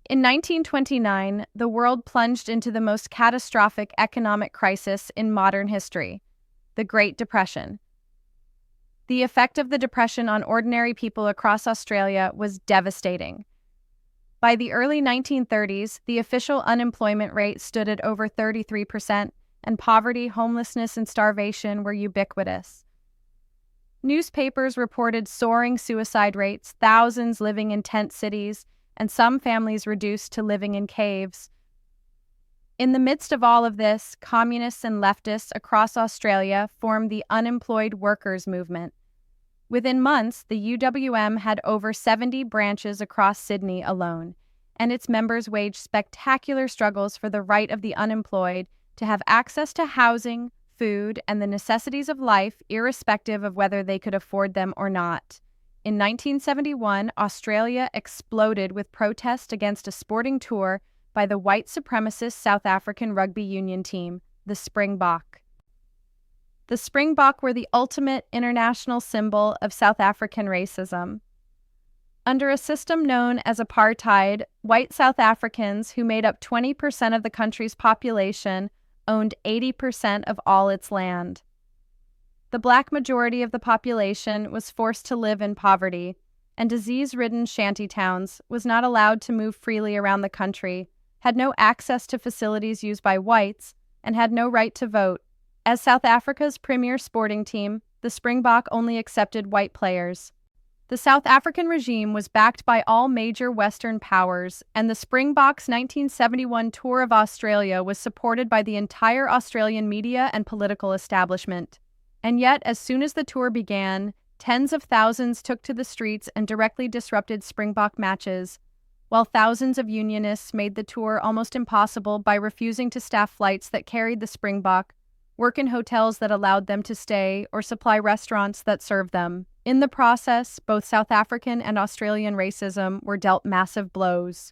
In 1929, the world plunged into the most catastrophic economic crisis in modern history, the Great Depression. The effect of the Depression on ordinary people across Australia was devastating. By the early 1930s, the official unemployment rate stood at over 33%, and poverty, homelessness, and starvation were ubiquitous. Newspapers reported soaring suicide rates, thousands living in tent cities, and some families reduced to living in caves. In the midst of all of this, communists and leftists across Australia formed the Unemployed Workers Movement. Within months, the UWM had over 70 branches across Sydney alone, and its members waged spectacular struggles for the right of the unemployed to have access to housing, food, and the necessities of life, irrespective of whether they could afford them or not. In 1971, Australia exploded with protest against a sporting tour by the white supremacist South African rugby union team, the Springbok. The Springbok were the ultimate international symbol of South African racism. Under a system known as apartheid, white South Africans, who made up 20% of the country's population, owned 80% of all its land. The black majority of the population was forced to live in poverty, and disease-ridden shantytowns was not allowed to move freely around the country, had no access to facilities used by whites, and had no right to vote. As South Africa's premier sporting team, the Springbok only accepted white players. The South African regime was backed by all major Western powers, and the Springbok's 1971 tour of Australia was supported by the entire Australian media and political establishment. And yet, as soon as the tour began, tens of thousands took to the streets and directly disrupted Springbok matches, while thousands of unionists made the tour almost impossible by refusing to staff flights that carried the Springbok, work in hotels that allowed them to stay, or supply restaurants that served them. In the process, both South African and Australian racism were dealt massive blows.